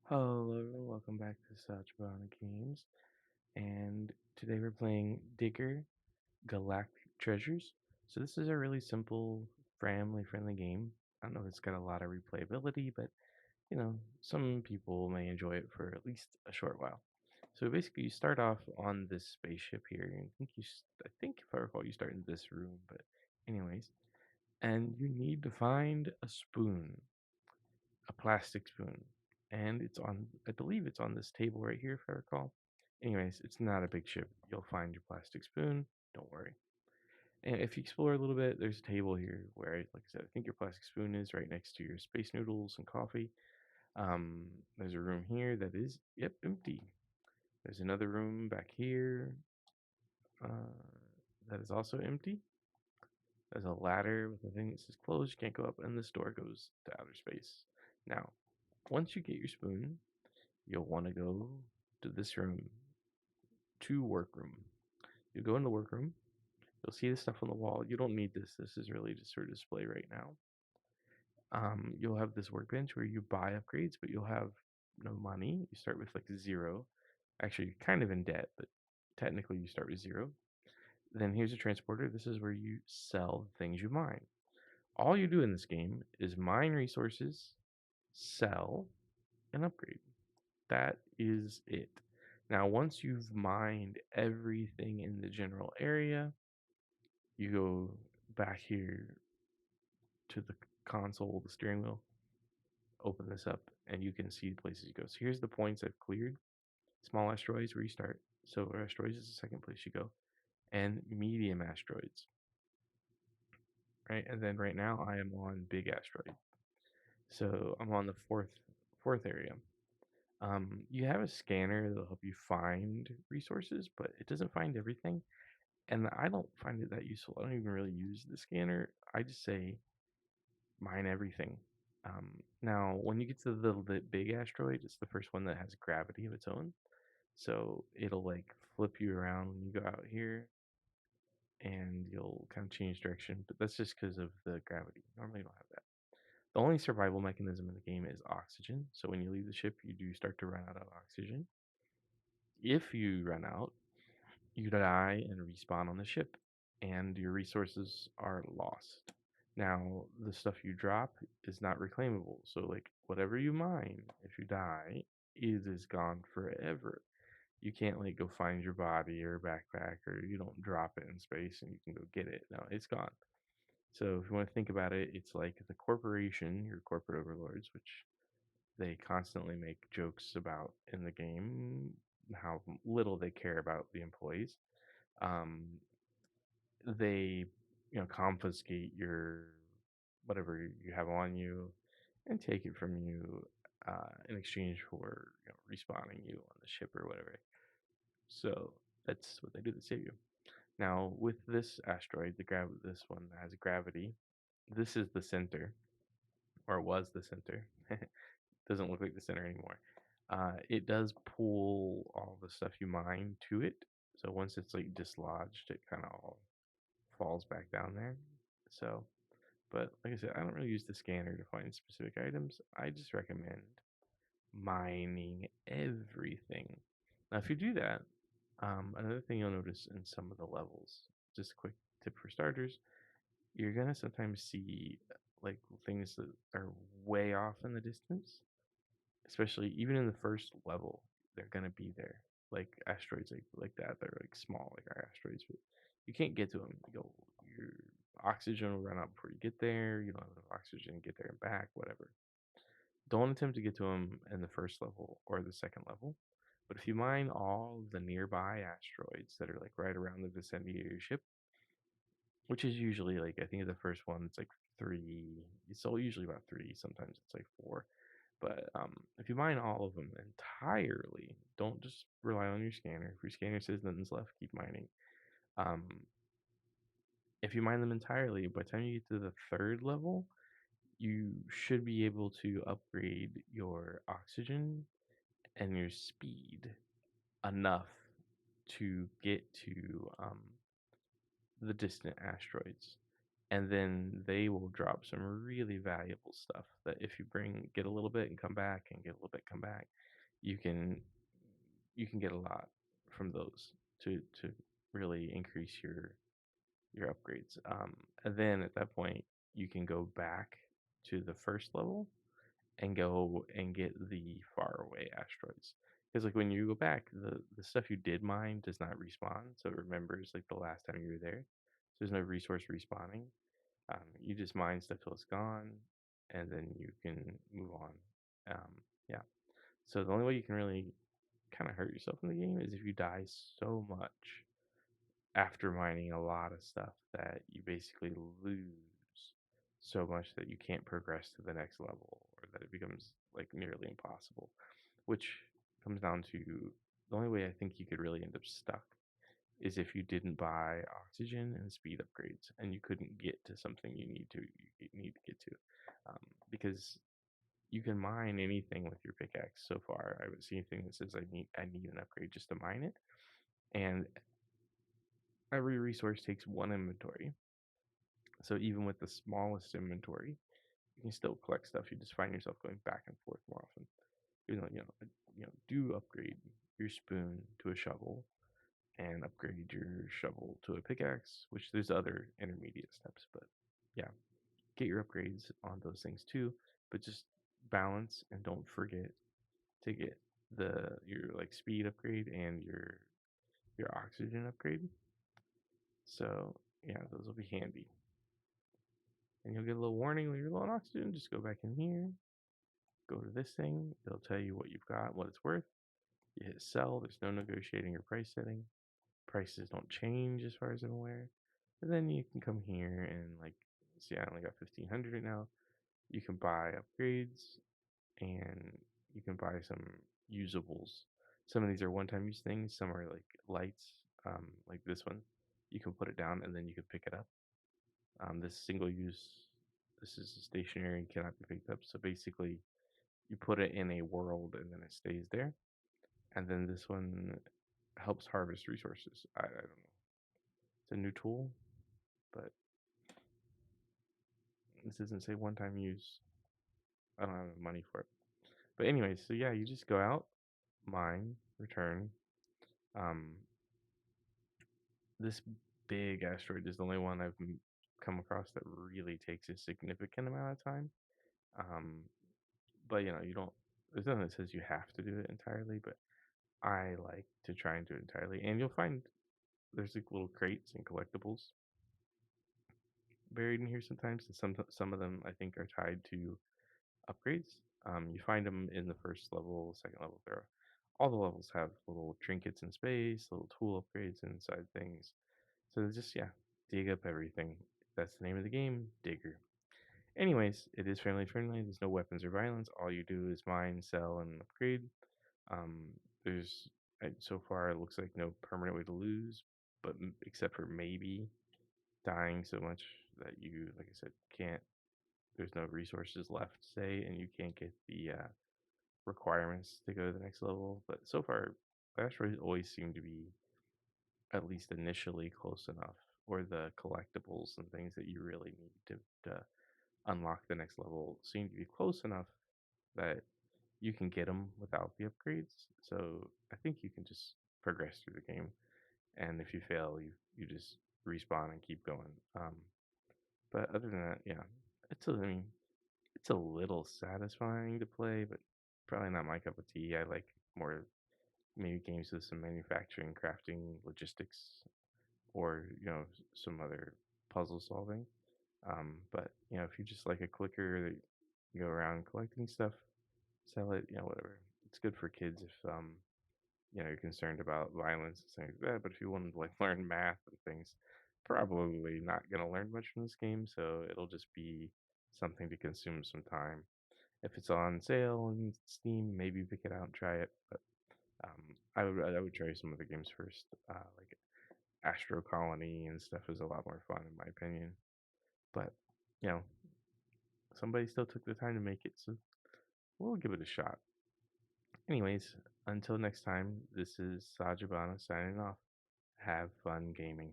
Hello everyone, welcome back to Such Brown Games. And today we're playing Digger Galactic Treasures. So this is a really simple, family-friendly game. I don't know if it's got a lot of replayability, but some people may enjoy it for at least a short while. So basically, you start off on this spaceship here. And I think if I recall, you start in this room. But anyways, and you need to find a spoon, a plastic spoon, and I believe it's on this table right here, if I recall. Anyways, it's not a big ship. You'll find your plastic spoon. Don't worry. And if you explore a little bit, there's a table here where, like I said, I think your plastic spoon is right next to your space noodles and coffee. There's a room here that is, yep, empty. There's another room back here that is also empty. There's a ladder with a thing that says closed. You can't go up, and this door goes to outer space. Now, once you get your spoon, you'll want to go to this room, to workroom. You go in the workroom. You'll see the stuff on the wall. You don't need this. This is really just for display right now. You'll have this workbench where you buy upgrades, but you'll have no money. You start with like zero. Actually, you're kind of in debt, but technically you start with zero. Then here's a transporter. This is where you sell things you mine. All you do in this game is mine resources, sell, and upgrade. That is it. Now, once you've mined everything in the general area, you go back here to the console, the steering wheel, open this up, and you can see the places you go. So here's the points I've cleared. Small asteroids where you start. Silver asteroids is the second place you go. And medium asteroids. Right? And then right now I am on big asteroid. So I'm on the fourth area. You have a scanner that'll help you find resources, but it doesn't find everything. And I don't find it that useful. I don't even really use the scanner. I just say mine everything. Now, when you get to the big asteroid, it's the first one that has gravity of its own. So it'll like flip you around when you go out here and you'll kind of change direction. But that's just because of the gravity. Normally, you don't have that. The only survival mechanism in the game is oxygen. So when you leave the ship, you do start to run out of oxygen. If you run out, you die and respawn on the ship, and your resources are lost. Now, the stuff you drop is not reclaimable. So, like, whatever you mine, if you die, it is gone forever. You can't, like, go find your body or backpack, or you don't drop it in space and you can go get it. No, it's gone. So, if you want to think about it, it's like the corporation, your corporate overlords, which they constantly make jokes about in the game, how little they care about the employees. Um, they confiscate your whatever you have on you and take it from you in exchange for respawning you on the ship or whatever. So that's what they do. They save you. Now with this asteroid, this one has gravity. This is the center, or was the center. Doesn't look like the center anymore. It does pull all the stuff you mine to it. So once it's like dislodged, it kind of all falls back down there. So, but like I said, I don't really use the scanner to find specific items. I just recommend mining everything. Now, if you do that, another thing you'll notice in some of the levels, just a quick tip for starters, you're gonna sometimes see like things that are way off in the distance, especially even in the first level, they're gonna be there. Like asteroids like that, they're like small like our asteroids, but you can't get to them. Your oxygen will run out before you get there. You don't have enough oxygen to get there and back, whatever. Don't attempt to get to them in the first level or the second level. But if you mine all the nearby asteroids that are like right around the vicinity of your ship, which is usually like I think the first one it's like three. It's all usually about three. Sometimes it's like four. But if you mine all of them entirely, don't just rely on your scanner. If your scanner says nothing's left, keep mining. Um, if you mine them entirely, by the time you get to the third level, you should be able to upgrade your oxygen and your speed enough to get to the distant asteroids. and then they will drop some really valuable stuff that if you get a little bit and come back and get a little bit, come back, you can get a lot from those to really increase your upgrades. And then at that point, you can go back to the first level and go and get the faraway asteroids. Because like when you go back, the stuff you did mine does not respawn, so it remembers like the last time you were there. So there's no resource respawning. You just mine stuff till it's gone, and then you can move on. Um, yeah. So the only way you can really kind of hurt yourself in the game is if you die so much after mining a lot of stuff that you basically lose so much that you can't progress to the next level or that it becomes like nearly impossible, which comes down to the only way I think you could really end up stuck is if you didn't buy oxygen and speed upgrades and you couldn't get to something you need to get to, because you can mine anything with your pickaxe. So far I haven't seen anything that says I need an upgrade just to mine it, and every resource takes one inventory. So even with the smallest inventory, you can still collect stuff. You just find yourself going back and forth more often. Do upgrade your spoon to a shovel and upgrade your shovel to a pickaxe, which there's other intermediate steps, but yeah, get your upgrades on those things too, but just balance and don't forget to get your like speed upgrade and your oxygen upgrade. So yeah, those will be handy. And you'll get a little warning when you're low on oxygen. Just go back in here, go to this thing. It'll tell you what you've got, what it's worth. You hit sell. There's no negotiating or price setting. Prices don't change as far as I'm aware. And then you can come here and like, see, I only got 1500 right now. You can buy upgrades and you can buy some usables. Some of these are one-time use things. Some are like lights, like this one. You can put it down and then you can pick it up. This single use, this is stationary and cannot be picked up. So basically, you put it in a world and then it stays there. And then this one helps harvest resources. I don't know. It's a new tool, but this doesn't say one time use. I don't have the money for it. But anyways, so yeah, you just go out, mine, return. Um, this big asteroid is the only one I've come across that really takes a significant amount of time. Um, but you don't. There's nothing that says you have to do it entirely, but I like to try and do it entirely. And you'll find there's like little crates and collectibles buried in here sometimes, and some of them I think are tied to upgrades. You find them in the first level, second level. All the levels have little trinkets in space, little tool upgrades inside things. So just yeah, dig up everything. That's the name of the game, Digger. Anyways, it is family friendly. There's no weapons or violence. All you do is mine, sell, and upgrade. Um, there's so far it looks like no permanent way to lose, but except for maybe dying so much that you, like I said, can't. There's no resources left, say, and you can't get the requirements to go to the next level. But so far, asteroids always seem to be at least initially close enough, or the collectibles and things that you really need to unlock the next level seem to be close enough that you can get them without the upgrades. So I think you can just progress through the game, and if you fail, you just respawn and keep going. But other than that, yeah, I mean, it's a little satisfying to play, but probably not my cup of tea. I like more maybe games with some manufacturing, crafting, logistics, or some other puzzle solving. But if you just like a clicker that you go around collecting stuff, sell it, whatever. It's good for kids if you're concerned about violence and things like that. But if you want to like learn math and things, probably not gonna learn much from this game. So it'll just be something to consume some time. If it's on sale on Steam, maybe pick it out and try it. But I would try some of the games first. Like Astro Colony and stuff is a lot more fun in my opinion. But you know, somebody still took the time to make it, so we'll give it a shot. Anyways, until next time, this is Sajabana signing off. Have fun gaming.